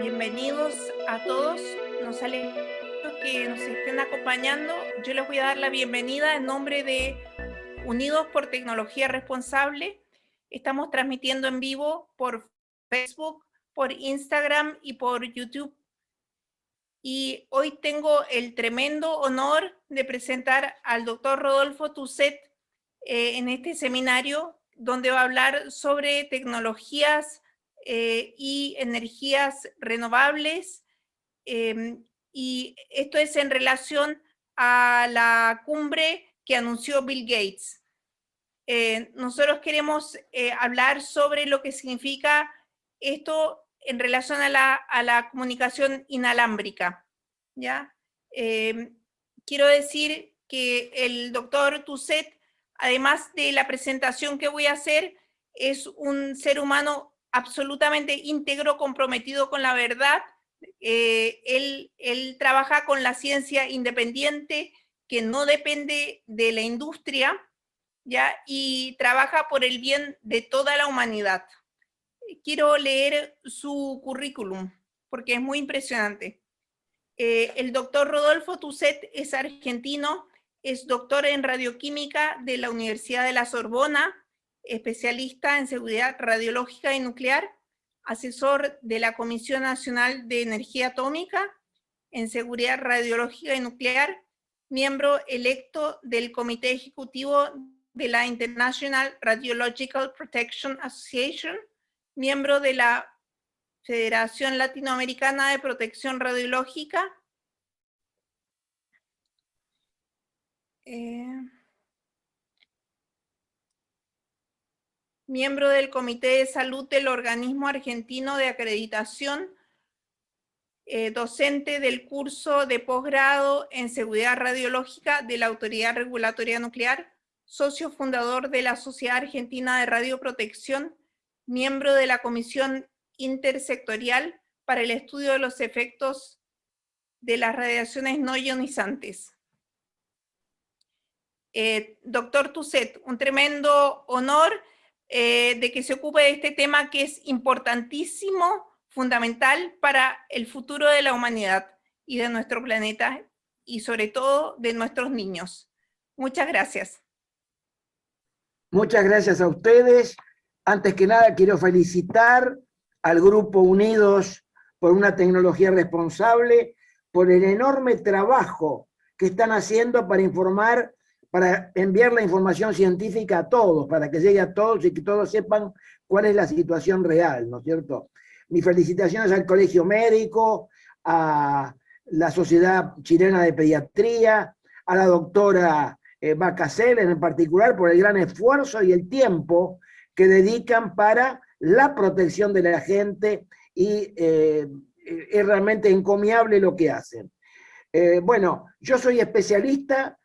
Bienvenidos a todos. Nos alegra que nos estén acompañando. Yo les voy a dar la bienvenida en nombre de Unidos por Tecnología Responsable. Estamos transmitiendo en vivo por Facebook, por Instagram y por YouTube. Y hoy tengo el tremendo honor de presentar al doctor Rodolfo Tusset en este seminario, donde va a hablar sobre tecnologías y energías renovables. Y esto es en relación a la cumbre que anunció Bill Gates. Nosotros queremos hablar sobre lo que significa esto en relación a la comunicación inalámbrica, ¿ya? Quiero decir que el doctor Tusset, además de la presentación que voy a hacer, es un ser humano absolutamente íntegro, comprometido con la verdad. Él trabaja con la ciencia independiente que no depende de la industria, ¿ya? Y trabaja por el bien de toda la humanidad. Quiero leer su currículum porque es muy impresionante. El doctor Rodolfo Tusset es argentino, es doctor en radioquímica de la Universidad de la Sorbona, especialista en seguridad radiológica y nuclear, asesor de la Comisión Nacional de Energía Atómica en seguridad radiológica y nuclear, miembro electo del Comité Ejecutivo de la International Radiological Protection Association, miembro de la Federación Latinoamericana de Protección Radiológica, miembro del Comité de Salud del Organismo Argentino de Acreditación, docente del curso de posgrado en Seguridad Radiológica de la Autoridad Regulatoria Nuclear, socio fundador de la Sociedad Argentina de Radioprotección, miembro de la Comisión Intersectorial para el Estudio de los Efectos de las Radiaciones No Ionizantes. Doctor Tusset, un tremendo honor de que se ocupe de este tema que es importantísimo, fundamental para el futuro de la humanidad y de nuestro planeta y sobre todo de nuestros niños. Muchas gracias. Muchas gracias a ustedes. Antes que nada quiero felicitar al Grupo Unidos por una tecnología responsable, por el enorme trabajo que están haciendo para informar, para enviar la información científica a todos, para que llegue a todos y que todos sepan cuál es la situación real, ¿no es cierto? Mis felicitaciones al Colegio Médico, a la Sociedad Chilena de Pediatría, a la doctora Bacasel en particular por el gran esfuerzo y el tiempo que dedican para la protección de la gente y es realmente encomiable lo que hacen. Bueno, yo soy especialista,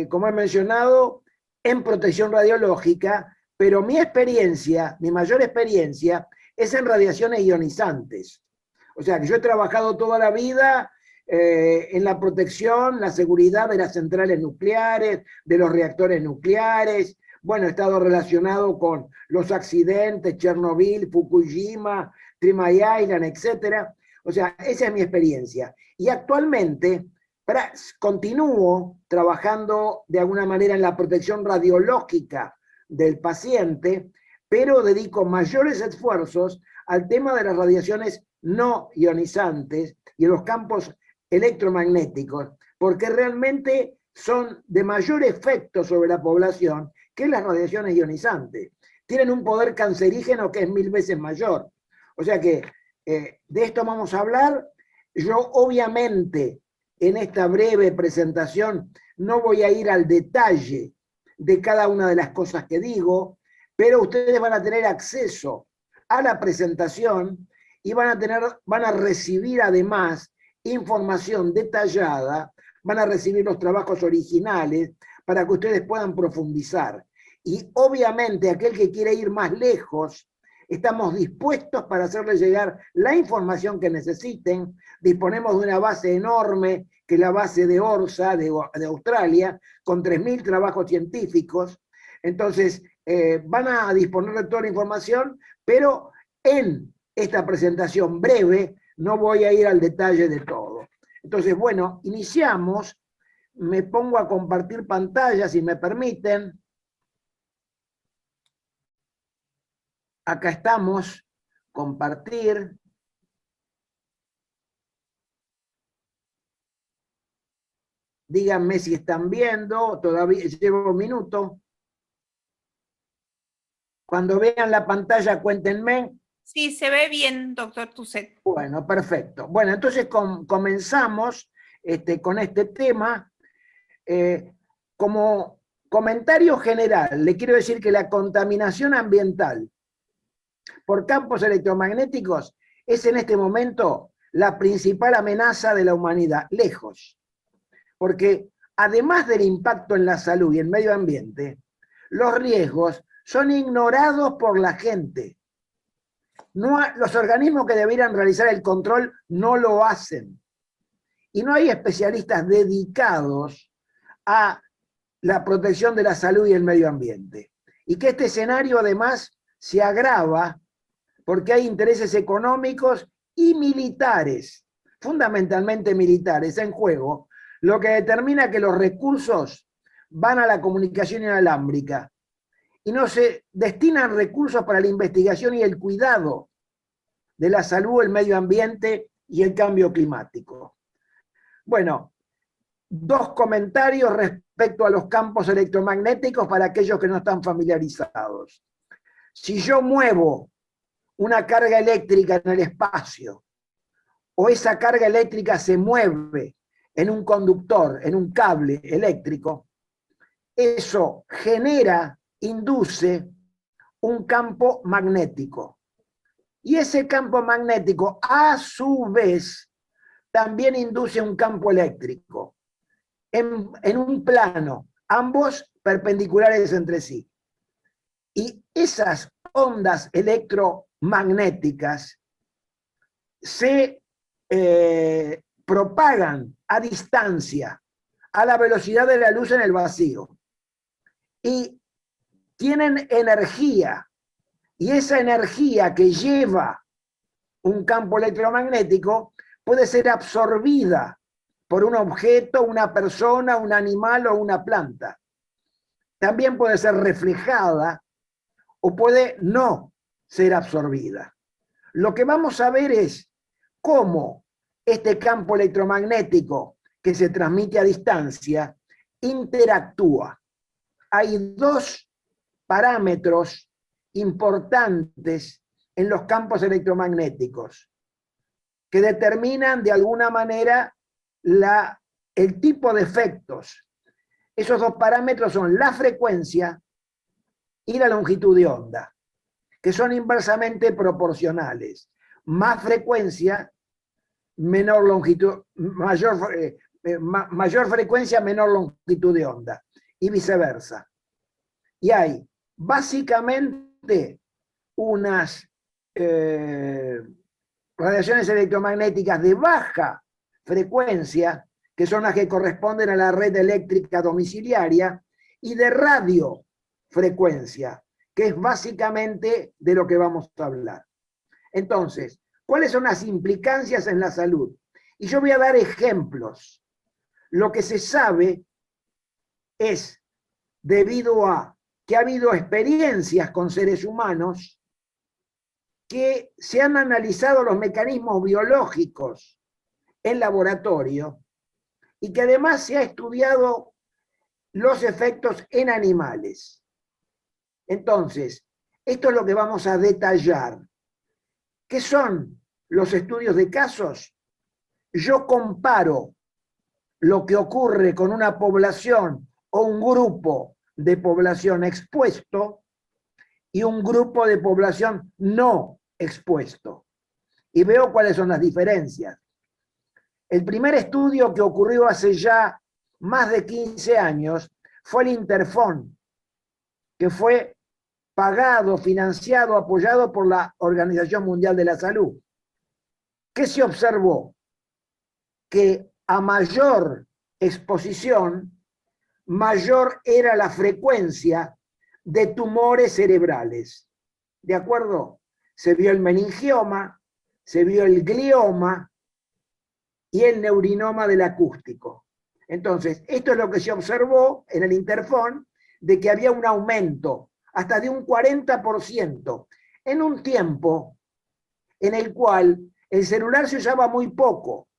como he mencionado, en protección radiológica, pero mi experiencia, mi mayor experiencia, es en radiaciones ionizantes. O sea, que yo he trabajado toda la vida en la protección, la seguridad de las centrales nucleares, de los reactores nucleares. Bueno, he estado relacionado con los accidentes, Chernobyl, Fukushima, Three Mile Island, etc. O sea, esa es mi experiencia. Y actualmente continúo trabajando de alguna manera en la protección radiológica del paciente, pero dedico mayores esfuerzos al tema de las radiaciones no ionizantes y los campos electromagnéticos, porque realmente son de mayor efecto sobre la población que las radiaciones ionizantes. Tienen un poder cancerígeno que es 1000 veces mayor. O sea que de esto vamos a hablar. Yo obviamente en esta breve presentación no voy a ir al detalle de cada una de las cosas que digo, pero ustedes van a tener acceso a la presentación y van a recibir además información detallada, van a recibir los trabajos originales para que ustedes puedan profundizar. Y obviamente aquel que quiere ir más lejos, estamos dispuestos para hacerles llegar la información que necesiten. Disponemos de una base enorme, que es la base de ORSA de Australia, con 3000 trabajos científicos. Entonces, van a disponer de toda la información, pero en esta presentación breve no voy a ir al detalle de todo. Entonces, bueno, iniciamos. Me pongo a compartir pantalla, si me permiten. Acá estamos, compartir. Díganme si están viendo, todavía llevo un minuto. Cuando vean la pantalla, cuéntenme. Sí, se ve bien, doctor Tuset. Bueno, perfecto. Bueno, entonces comenzamos con este tema. Como comentario general, le quiero decir que la contaminación ambiental por campos electromagnéticos es en este momento la principal amenaza de la humanidad, lejos. Porque además del impacto en la salud y el medio ambiente, los riesgos son ignorados por la gente. Los organismos que deberían realizar el control no lo hacen. Y no hay especialistas dedicados a la protección de la salud y el medio ambiente. Y que este escenario además se agrava porque hay intereses económicos y militares, fundamentalmente militares, en juego, lo que determina que los recursos van a la comunicación inalámbrica y no se destinan recursos para la investigación y el cuidado de la salud, el medio ambiente y el cambio climático. Bueno, dos comentarios respecto a los campos electromagnéticos para aquellos que no están familiarizados. Si yo muevo una carga eléctrica en el espacio, o esa carga eléctrica se mueve en un conductor, en un cable eléctrico, eso genera, induce un campo magnético. Y ese campo magnético, a su vez, también induce un campo eléctrico, en un plano, ambos perpendiculares entre sí. Y esas ondas electromagnéticas se propagan a distancia, a la velocidad de la luz en el vacío. Y tienen energía. Y esa energía que lleva un campo electromagnético puede ser absorbida por un objeto, una persona, un animal o una planta. También puede ser reflejada o puede no ser absorbida. Lo que vamos a ver es cómo este campo electromagnético que se transmite a distancia interactúa. Hay dos parámetros importantes en los campos electromagnéticos que determinan de alguna manera el tipo de efectos. Esos dos parámetros son la frecuencia y la longitud de onda, que son inversamente proporcionales. Más frecuencia, menor longitud, mayor frecuencia, menor longitud de onda, y viceversa. Y hay básicamente unas radiaciones electromagnéticas de baja frecuencia, que son las que corresponden a la red eléctrica domiciliaria, y de radiofrecuencia, que es básicamente de lo que vamos a hablar. Entonces, ¿cuáles son las implicancias en la salud? Y yo voy a dar ejemplos. Lo que se sabe es, debido a que ha habido experiencias con seres humanos, que se han analizado los mecanismos biológicos en laboratorio y que además se ha estudiado los efectos en animales. Entonces, esto es lo que vamos a detallar. ¿Qué son los estudios de casos? Yo comparo lo que ocurre con una población o un grupo de población expuesto y un grupo de población no expuesto. Y veo cuáles son las diferencias. El primer estudio que ocurrió hace ya más de 15 años fue el Interfón, que fue pagado, financiado, apoyado por la Organización Mundial de la Salud. ¿Qué se observó? Que a mayor exposición, mayor era la frecuencia de tumores cerebrales. ¿De acuerdo? Se vio el meningioma, se vio el glioma y el neurinoma del acústico. Entonces, esto es lo que se observó en el interfón, de que había un aumento hasta de un 40% en un tiempo en el cual el celular se usaba muy poco.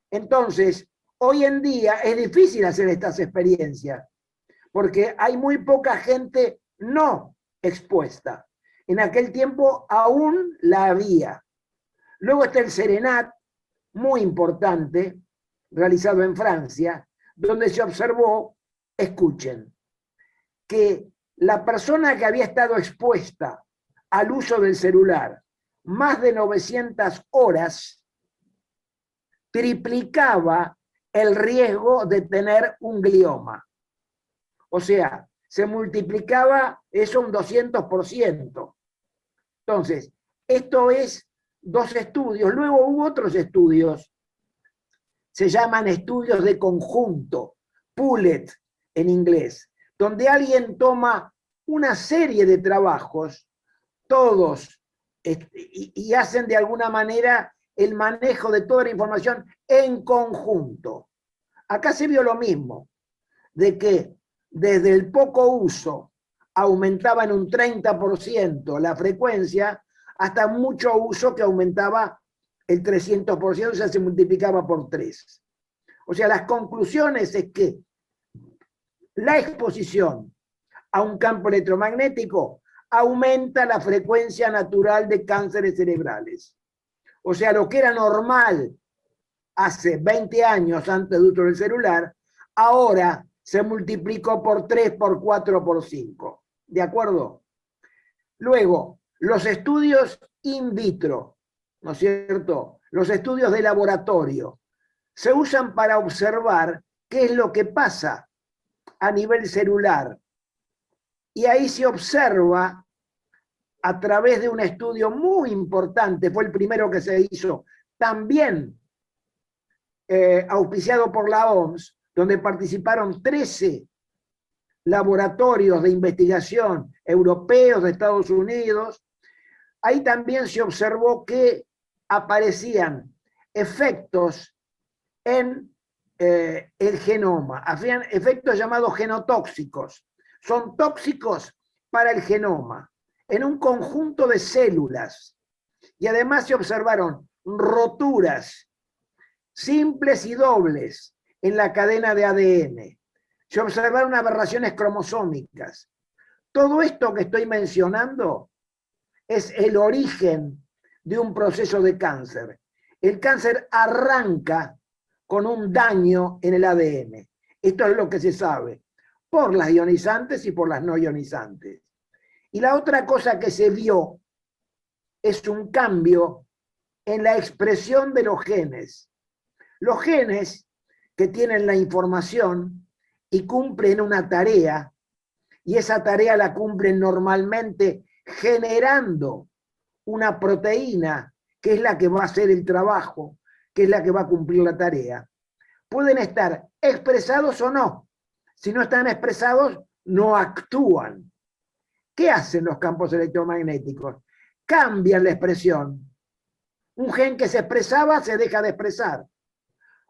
Entonces, hoy en día es difícil hacer estas experiencias, porque hay muy poca gente no expuesta. En aquel tiempo aún la había. Luego está el Serenat, muy importante, realizado en Francia, donde se observó, escuchen, que la persona que había estado expuesta al uso del celular más de 900 horas triplicaba el riesgo de tener un glioma. O sea, se multiplicaba eso un 200%. Entonces, esto es 2 estudios. Luego hubo otros estudios, se llaman estudios de conjunto, pooled en inglés, donde alguien toma una serie de trabajos, todos, y hacen de alguna manera el manejo de toda la información en conjunto. Acá se vio lo mismo, de que desde el poco uso aumentaba en un 30% la frecuencia, hasta mucho uso que aumentaba el 300%, o sea, se multiplicaba por 3. O sea, las conclusiones es que la exposición a un campo electromagnético aumenta la frecuencia natural de cánceres cerebrales. O sea, lo que era normal hace 20 años antes del uso del celular, ahora se multiplicó por 3, por 4, por 5. ¿De acuerdo? Luego, los estudios in vitro, ¿no es cierto? Los estudios de laboratorio se usan para observar qué es lo que pasa a nivel celular. Y ahí se observa a través de un estudio muy importante, fue el primero que se hizo, también auspiciado por la OMS, donde participaron 13 laboratorios de investigación europeos, de Estados Unidos. Ahí también se observó que aparecían efectos en el genoma, hacían efectos llamados genotóxicos. Son tóxicos para el genoma, en un conjunto de células. Y además se observaron roturas simples y dobles en la cadena de ADN. Se observaron aberraciones cromosómicas. Todo esto que estoy mencionando es el origen de un proceso de cáncer. El cáncer arranca con un daño en el ADN. Esto es lo que se sabe, por las ionizantes y por las no ionizantes. Y la otra cosa que se vio es un cambio en la expresión de los genes. Los genes que tienen la información y cumplen una tarea, y esa tarea la cumplen normalmente generando una proteína que es la que va a hacer el trabajo, que es la que va a cumplir la tarea, pueden estar expresados o no. Si no están expresados, no actúan. ¿Qué hacen los campos electromagnéticos? Cambian la expresión. Un gen que se expresaba se deja de expresar.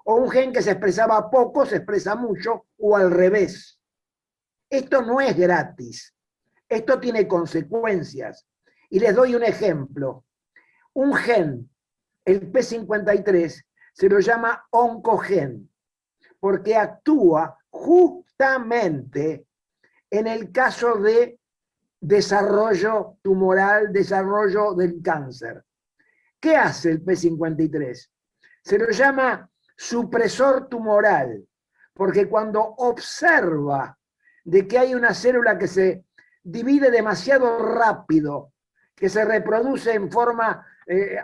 O un gen que se expresaba poco se expresa mucho, o al revés. Esto no es gratis. Esto tiene consecuencias. Y les doy un ejemplo. Un gen, el P53, se lo llama oncogen, porque actúa justamente en el caso de desarrollo tumoral, desarrollo del cáncer. ¿Qué hace el P53? Se lo llama supresor tumoral, porque cuando observa de que hay una célula que se divide demasiado rápido, que se reproduce en forma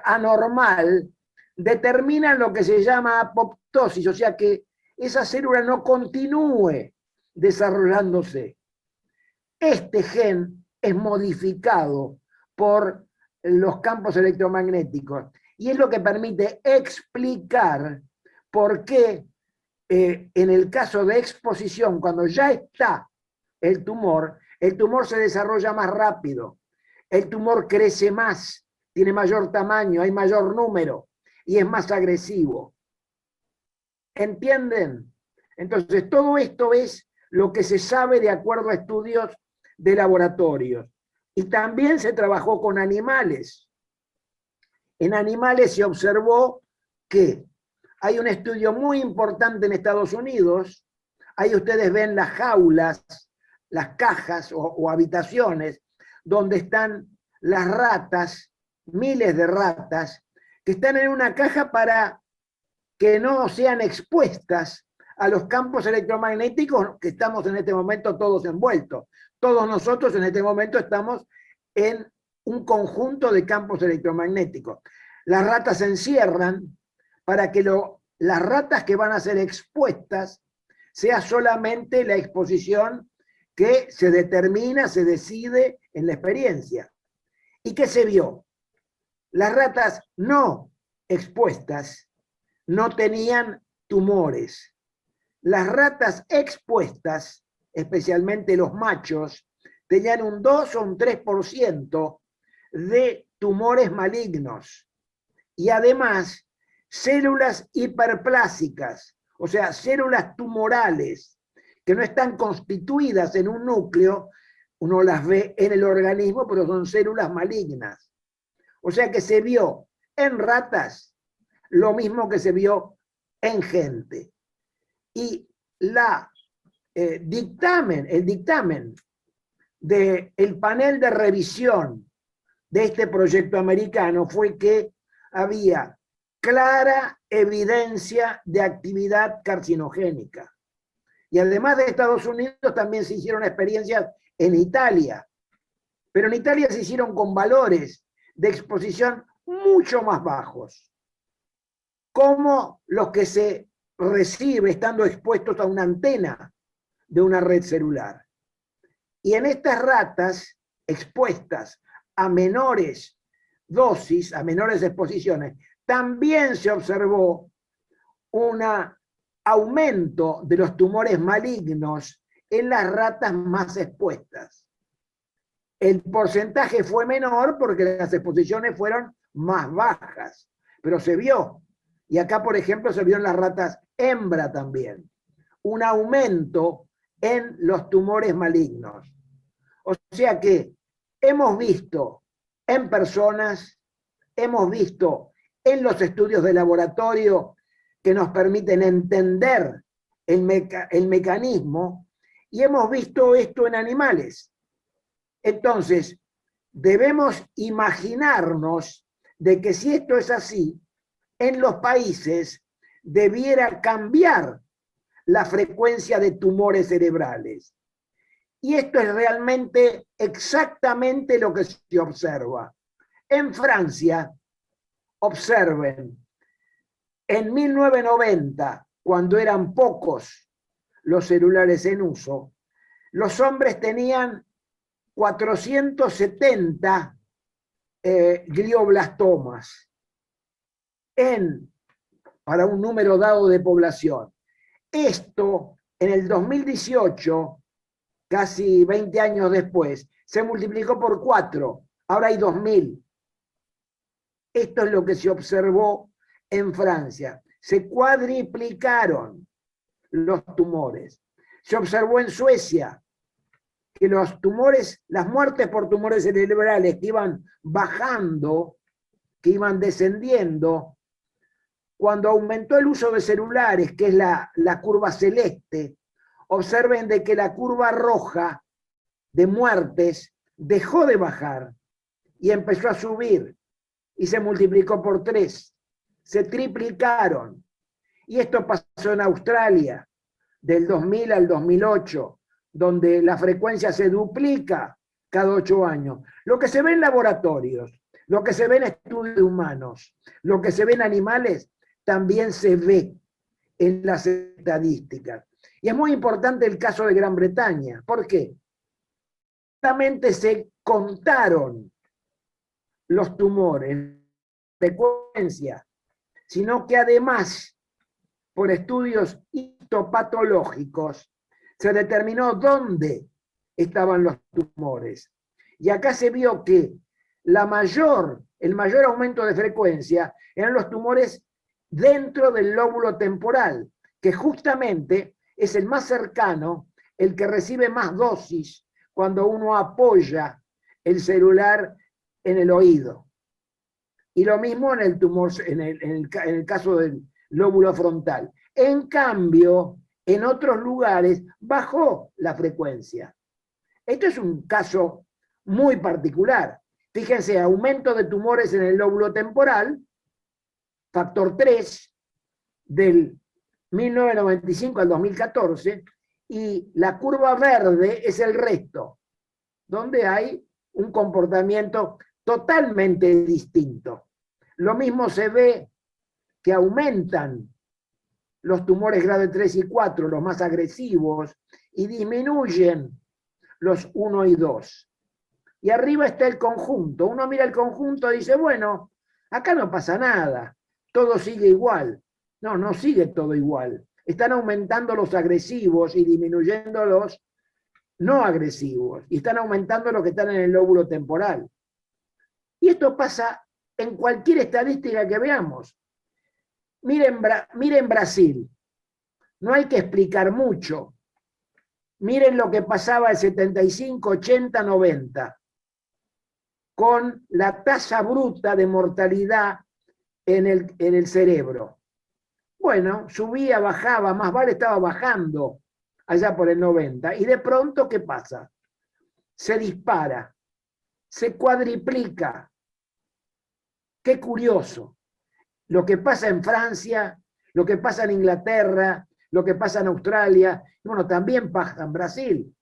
anormal, determina lo que se llama apoptosis, o sea que esa célula no continúe desarrollándose. Este gen es modificado por los campos electromagnéticos y es lo que permite explicar por qué en el caso de exposición, cuando ya está el tumor se desarrolla más rápido, el tumor crece más tiene mayor tamaño, hay mayor número y es más agresivo. ¿Entienden? Entonces, todo esto es lo que se sabe de acuerdo a estudios de laboratorios. Y también se trabajó con animales. En animales se observó que hay un estudio muy importante en Estados Unidos. Ahí ustedes ven las jaulas, las cajas o habitaciones donde están las ratas, miles de ratas, que están en una caja para que no sean expuestas a los campos electromagnéticos que estamos en este momento todos envueltos. Todos nosotros en este momento estamos en un conjunto de campos electromagnéticos. Las ratas se encierran para que las ratas que van a ser expuestas sea solamente la exposición que se determina, se decide en la experiencia. ¿Y qué se vio? Las ratas no expuestas no tenían tumores. Las ratas expuestas, especialmente los machos, tenían un 2 o un 3% de tumores malignos. Y además, células hiperplásicas, o sea, células tumorales, que no están constituidas en un núcleo, uno las ve en el organismo, pero son células malignas. O sea que se vio en ratas lo mismo que se vio en gente. Y el dictamen del panel de revisión de este proyecto americano fue que había clara evidencia de actividad carcinogénica. Y además de Estados Unidos también se hicieron experiencias en Italia, pero en Italia se hicieron con valores de exposición mucho más bajos, como los que se recibe estando expuestos a una antena de una red celular. Y en estas ratas expuestas a menores dosis, a menores exposiciones, también se observó un aumento de los tumores malignos en las ratas más expuestas. El porcentaje fue menor porque las exposiciones fueron más bajas, pero se vio. Y acá, por ejemplo, se vio en las ratas hembra también un aumento en los tumores malignos. O sea que hemos visto en personas, hemos visto en los estudios de laboratorio que nos permiten entender el mecanismo, y hemos visto esto en animales. Entonces, debemos imaginarnos de que si esto es así, en los países debiera cambiar la frecuencia de tumores cerebrales. Y esto es realmente exactamente lo que se observa. En Francia, observen, en 1990, cuando eran pocos los celulares en uso, los hombres tenían 470 glioblastomas para un número dado de población. Esto, en el 2018, casi 20 años después, se multiplicó por 4. Ahora hay 2000. Esto es lo que se observó en Francia. Se cuadriplicaron los tumores. Se observó en Suecia que los tumores, las muertes por tumores cerebrales que iban bajando, que iban descendiendo, cuando aumentó el uso de celulares, que es la curva celeste, observen de que la curva roja de muertes dejó de bajar y empezó a subir y se multiplicó por 3. Se triplicaron. Y esto pasó en Australia del 2000 al 2008, donde la frecuencia se duplica cada 8 años. Lo que se ve en laboratorios, lo que se ve en estudios humanos, lo que se ve en animales, también se ve en las estadísticas. Y es muy importante el caso de Gran Bretaña. ¿Por qué? Solamente se contaron los tumores, frecuencia, sino que además, por estudios histopatológicos, se determinó dónde estaban los tumores. Y acá se vio que el mayor aumento de frecuencia eran los tumores dentro del lóbulo temporal, que justamente es el más cercano, el que recibe más dosis cuando uno apoya el celular en el oído. Y lo mismo en el tumor, en el caso del lóbulo frontal. En cambio, en otros lugares bajó la frecuencia. Esto es un caso muy particular. Fíjense, aumento de tumores en el lóbulo temporal, factor 3, del 1995 al 2014, y la curva verde es el resto, donde hay un comportamiento totalmente distinto. Lo mismo se ve que aumentan los tumores grado 3 y 4, los más agresivos, y disminuyen los 1 y 2. Y arriba está el conjunto. Uno mira el conjunto y dice, bueno, acá no pasa nada, todo sigue igual. No, no sigue todo igual. Están aumentando los agresivos y disminuyendo los no agresivos. Y están aumentando los que están en el lóbulo temporal. Y esto pasa en cualquier estadística que veamos. Miren Brasil. No hay que explicar mucho. Miren lo que pasaba el 75, 80, 90. Con la tasa bruta de mortalidad en el cerebro. Bueno, subía, bajaba, más vale estaba bajando allá por el 90. Y de pronto, ¿qué pasa? Se dispara, se cuadriplica. Qué curioso. Lo que pasa en Francia, lo que pasa en Inglaterra, lo que pasa en Australia, bueno, también pasa en Brasil.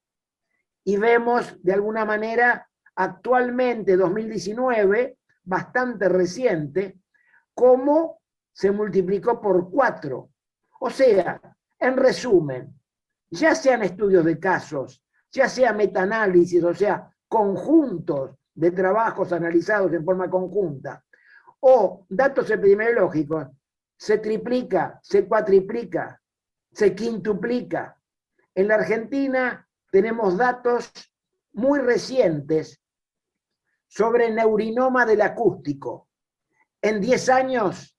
Y vemos, de alguna manera, actualmente, 2019, bastante reciente, cómo se multiplicó por 4. O sea, en resumen, ya sean estudios de casos, ya sea metaanálisis, o sea, conjuntos de trabajos analizados en forma conjunta, o datos epidemiológicos, se triplica, se cuatriplica, se quintuplica. En la Argentina tenemos datos muy recientes sobre el neurinoma del acústico. En 10 años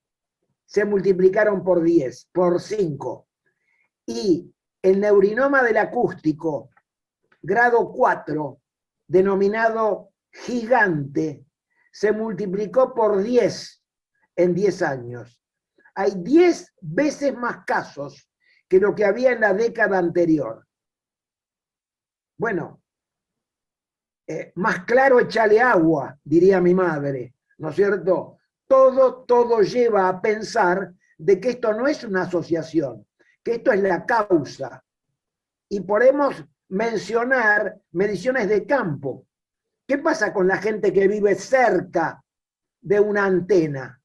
se multiplicaron por 10, por 5. Y el neurinoma del acústico, grado 4, denominado gigante, se multiplicó por 10 en 10 años. Hay 10 veces más casos que lo que había en la década anterior. Bueno, más claro échale agua, diría mi madre, ¿no es cierto? Todo lleva a pensar de que esto no es una asociación, que esto es la causa. Y podemos mencionar mediciones de campo. ¿Qué pasa con la gente que vive cerca de una antena?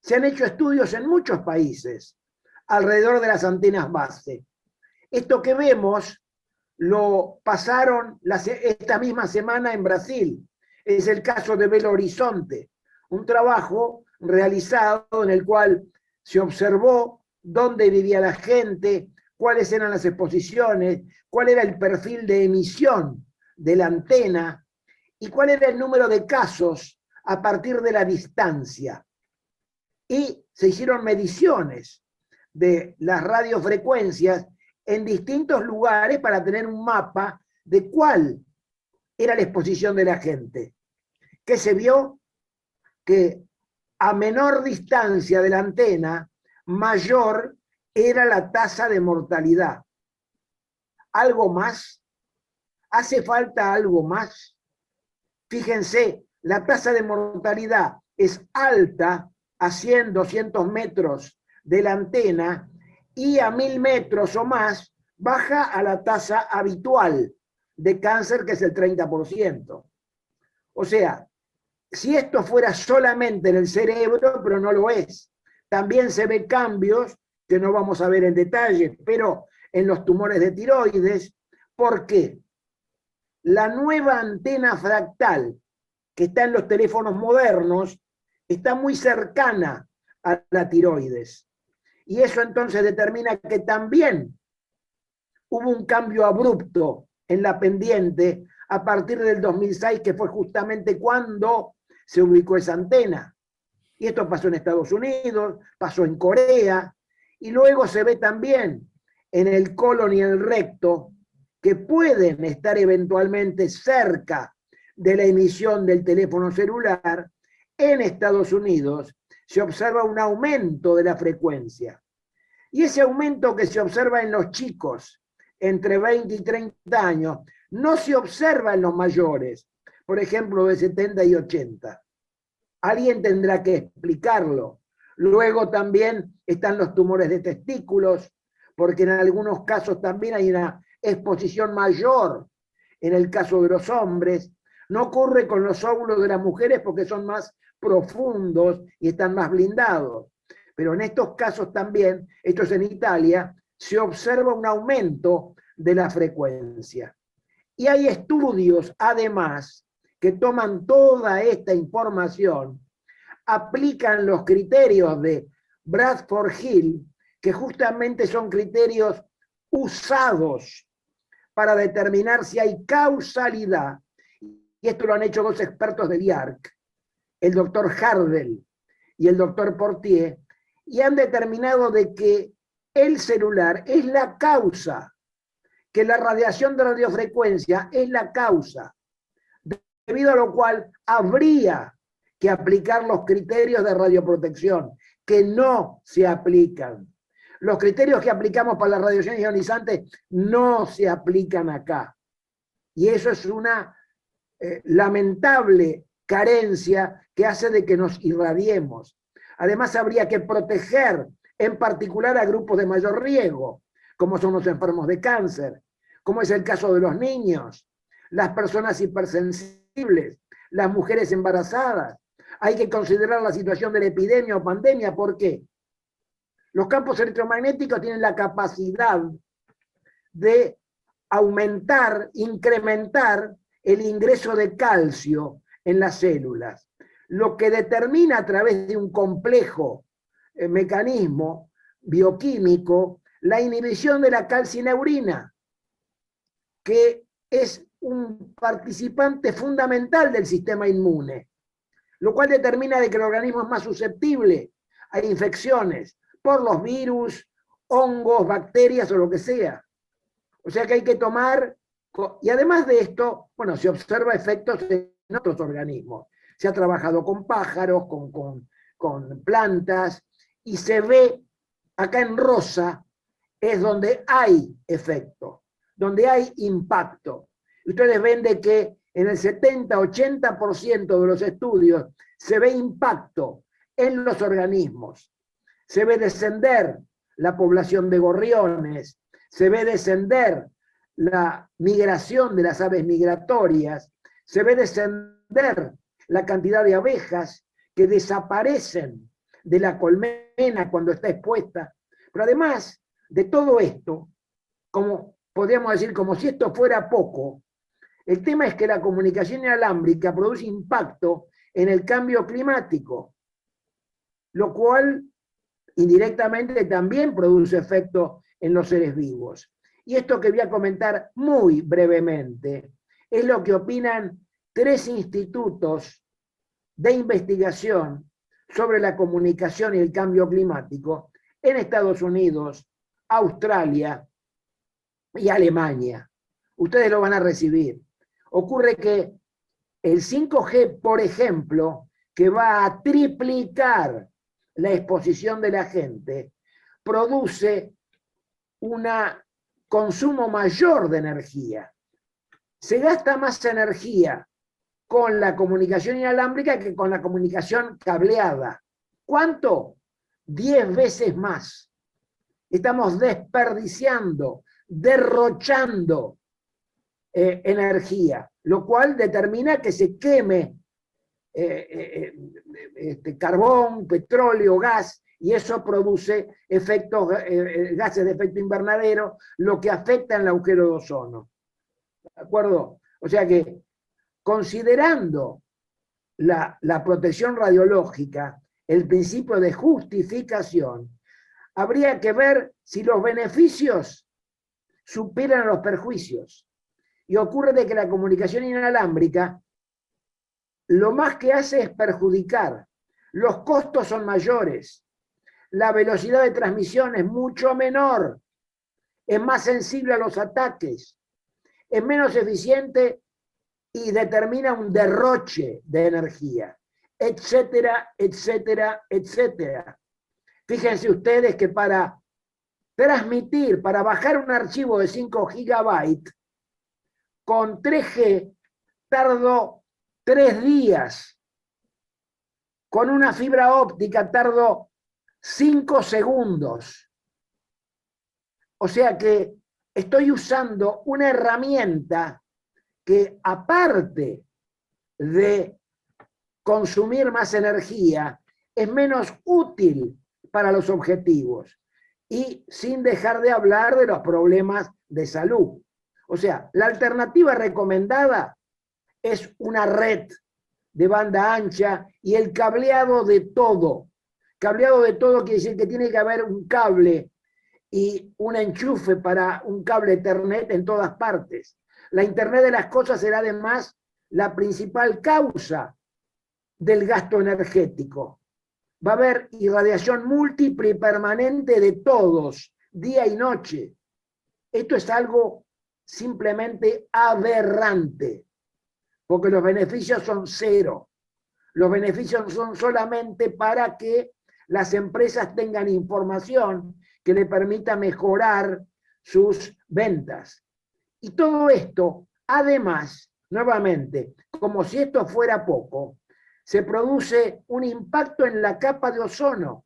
Se han hecho estudios en muchos países alrededor de las antenas base. Esto que vemos lo pasaron esta misma semana en Brasil. Es el caso de Belo Horizonte, un trabajo realizado en el cual se observó dónde vivía la gente, cuáles eran las exposiciones, cuál era el perfil de emisión de la antena y cuál era el número de casos a partir de la distancia. Y se hicieron mediciones de las radiofrecuencias en distintos lugares para tener un mapa de cuál era la exposición de la gente. ¿Qué se vio? Que a menor distancia de la antena, mayor era la tasa de mortalidad. ¿Algo más? ¿Hace falta algo más? Fíjense, la tasa de mortalidad es alta a 100, 200 metros de la antena y a 1000 metros o más baja a la tasa habitual de cáncer, que es el 30%. O sea, si esto fuera solamente en el cerebro, pero no lo es. También se ve cambios que no vamos a ver en detalle, pero en los tumores de tiroides. ¿Por qué? La nueva antena fractal que está en los teléfonos modernos está muy cercana a la tiroides. Y eso entonces determina que también hubo un cambio abrupto en la pendiente a partir del 2006, que fue justamente cuando se ubicó esa antena. Y esto pasó en Estados Unidos, pasó en Corea, y luego se ve también en el colon y el recto, que pueden estar eventualmente cerca de la emisión del teléfono celular. En Estados Unidos se observa un aumento de la frecuencia. Y ese aumento que se observa en los chicos entre 20 y 30 años no se observa en los mayores, por ejemplo, de 70 y 80. Alguien tendrá que explicarlo. Luego también están los tumores de testículos, porque en algunos casos también hay una exposición mayor en el caso de los hombres. No ocurre con los óvulos de las mujeres porque son más profundos y están más blindados. Pero en estos casos también, esto es en Italia, se observa un aumento de la frecuencia. Y hay estudios, además, que toman toda esta información, aplican los criterios de Bradford Hill, que justamente son criterios usados para determinar si hay causalidad, y esto lo han hecho dos expertos del IARC, el doctor Hardell y el doctor Portier, y han determinado de que el celular es la causa, que la radiación de radiofrecuencia es la causa, debido a lo cual habría que aplicar los criterios de radioprotección, que no se aplican. Los criterios que aplicamos para la radiación ionizante no se aplican acá. Y eso es una lamentable carencia que hace de que nos irradiemos. Además, habría que proteger en particular a grupos de mayor riesgo, como son los enfermos de cáncer, como es el caso de los niños, las personas hipersensibles, las mujeres embarazadas. Hay que considerar la situación de la epidemia o pandemia. ¿Por qué? Los campos electromagnéticos tienen la capacidad de aumentar, incrementar el ingreso de calcio en las células, lo que determina a través de un complejo mecanismo bioquímico la inhibición de la calcineurina, que es un participante fundamental del sistema inmune, lo cual determina de que el organismo es más susceptible a infecciones por los virus, hongos, bacterias o lo que sea. O sea que hay que tomar, y además de esto, bueno, se observa efectos en otros organismos. Se ha trabajado con pájaros, con plantas, y se ve acá en rosa, es donde hay efecto, donde hay impacto. Ustedes ven de que en el 70-80% de los estudios se ve impacto en los organismos. Se ve descender la población de gorriones, se ve descender la migración de las aves migratorias, se ve descender la cantidad de abejas que desaparecen de la colmena cuando está expuesta. Pero además de todo esto, como podríamos decir, como si esto fuera poco, el tema es que la comunicación inalámbrica produce impacto en el cambio climático, lo cual indirectamente también produce efecto en los seres vivos. Y esto que voy a comentar muy brevemente es lo que opinan 3 institutos de investigación sobre la comunicación y el cambio climático en Estados Unidos, Australia y Alemania. Ustedes lo van a recibir. Ocurre que el 5G, por ejemplo, que va a triplicar la exposición de la gente, produce un consumo mayor de energía. Se gasta más energía con la comunicación inalámbrica que con la comunicación cableada. ¿Cuánto? 10 veces más. Estamos desperdiciando, derrochando energía, lo cual determina que se queme carbón, petróleo, gas, y eso produce efectos, gases de efecto invernadero, lo que afecta en el agujero de ozono. ¿De acuerdo? O sea que, considerando la protección radiológica, el principio de justificación, habría que ver si los beneficios superan los perjuicios. Y ocurre de que la comunicación inalámbrica lo más que hace es perjudicar. Los costos son mayores. La velocidad de transmisión es mucho menor. Es más sensible a los ataques. Es menos eficiente y determina un derroche de energía, etcétera, etcétera, etcétera. Fíjense ustedes que para transmitir, para bajar un archivo de 5 gigabytes, con 3G tardó 3 días. Con una fibra óptica tardó 5 segundos. O sea que estoy usando una herramienta que, aparte de consumir más energía, es menos útil para los objetivos, y sin dejar de hablar de los problemas de salud. O sea, la alternativa recomendada es una red de banda ancha y el cableado de todo. Cableado de todo quiere decir que tiene que haber un cable y un enchufe para un cable Ethernet en todas partes. La Internet de las cosas será además la principal causa del gasto energético. Va a haber irradiación múltiple y permanente de todos, día y noche. Esto es algo simplemente aberrante, porque los beneficios son cero. Los beneficios son solamente para que las empresas tengan información que le permita mejorar sus ventas. Y todo esto, además, nuevamente, como si esto fuera poco, se produce un impacto en la capa de ozono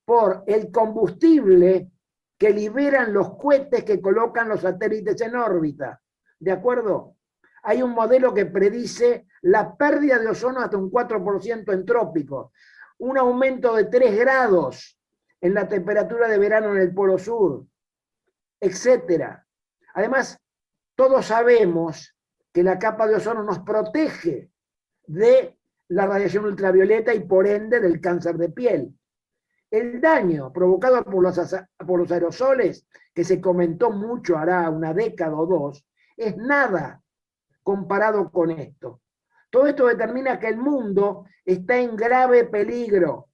por el combustible que liberan los cohetes que colocan los satélites en órbita. ¿De acuerdo? Hay un modelo que predice la pérdida de ozono hasta un 4% en trópicos, un aumento de 3 grados en la temperatura de verano en el Polo Sur, etcétera. Además, todos sabemos que la capa de ozono nos protege de la radiación ultravioleta y por ende del cáncer de piel. El daño provocado por los aerosoles, que se comentó mucho hará una década o dos, es nada comparado con esto. Todo esto determina que el mundo está en grave peligro.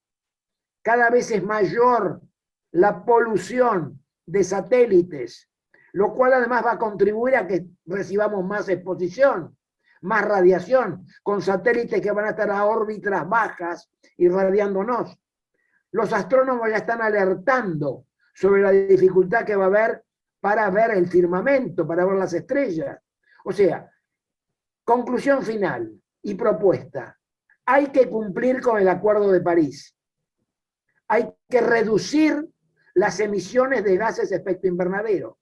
Cada vez es mayor la polución de satélites, lo cual además va a contribuir a que recibamos más exposición, más radiación, con satélites que van a estar a órbitas bajas irradiándonos. Los astrónomos ya están alertando sobre la dificultad que va a haber para ver el firmamento, para ver las estrellas. O sea, conclusión final y propuesta. Hay que cumplir con el Acuerdo de París. Hay que reducir las emisiones de gases de efecto invernadero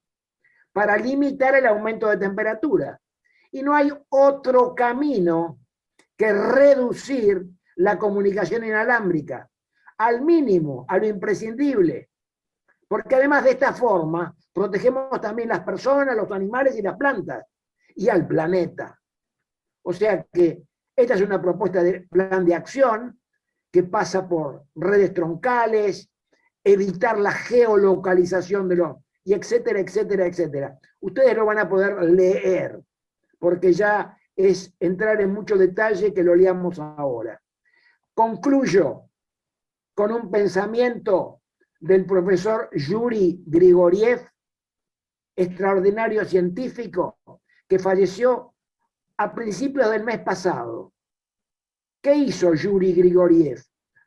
para limitar el aumento de temperatura. Y no hay otro camino que reducir la comunicación inalámbrica al mínimo, a lo imprescindible. Porque además de esta forma, protegemos también las personas, los animales y las plantas, y al planeta. O sea que esta es una propuesta de plan de acción que pasa por redes troncales, evitar la geolocalización de los, y etcétera, etcétera, etcétera. Ustedes lo van a poder leer, porque ya es entrar en mucho detalle que lo leamos ahora. Concluyo con un pensamiento del profesor Yuri Grigoriev, extraordinario científico, que falleció a principios del mes pasado. ¿Qué hizo Yuri Grigoriev?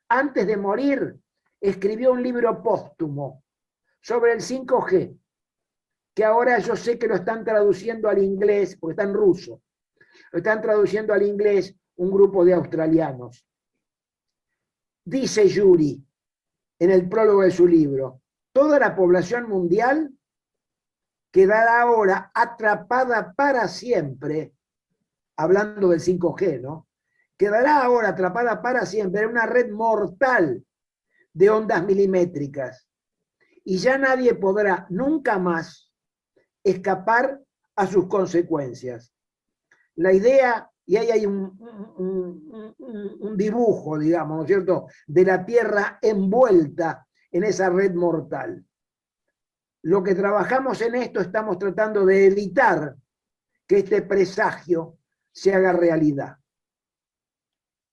Antes de morir, escribió un libro póstumo sobre el 5G, que ahora yo sé que lo están traduciendo al inglés, porque está en ruso. Lo están traduciendo al inglés un grupo de australianos. Dice Yuri, en el prólogo de su libro, toda la población mundial quedará ahora atrapada para siempre, hablando del 5G, ¿no? Quedará ahora atrapada para siempre en una red mortal de ondas milimétricas. Y ya nadie podrá nunca más escapar a sus consecuencias. La idea, y ahí hay un dibujo, digamos, ¿no es cierto?, de la Tierra envuelta en esa red mortal. Lo que trabajamos en esto, estamos tratando de evitar que este presagio se haga realidad.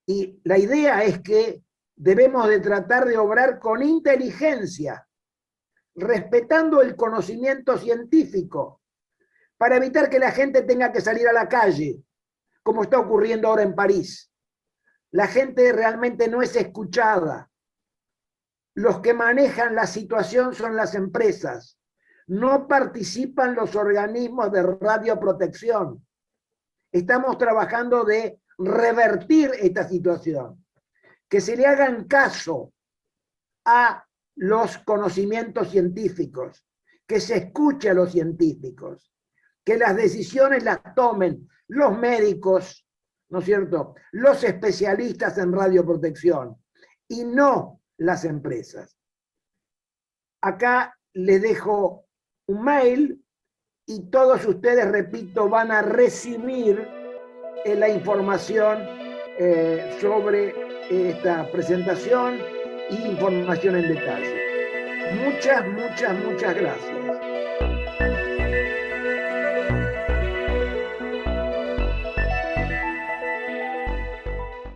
Y la idea es que debemos de tratar de obrar con inteligencia, respetando el conocimiento científico, para evitar que la gente tenga que salir a la calle, como está ocurriendo ahora en París. La gente realmente no es escuchada. Los que manejan la situación son las empresas. No participan los organismos de radioprotección. Estamos trabajando de revertir esta situación. Que se le hagan caso a los conocimientos científicos, que se escuche a los científicos, que las decisiones las tomen los médicos, ¿no es cierto?, los especialistas en radioprotección y no las empresas. Acá les dejo un mail y todos ustedes, repito, van a recibir la información sobre esta presentación y información en detalle. Muchas gracias.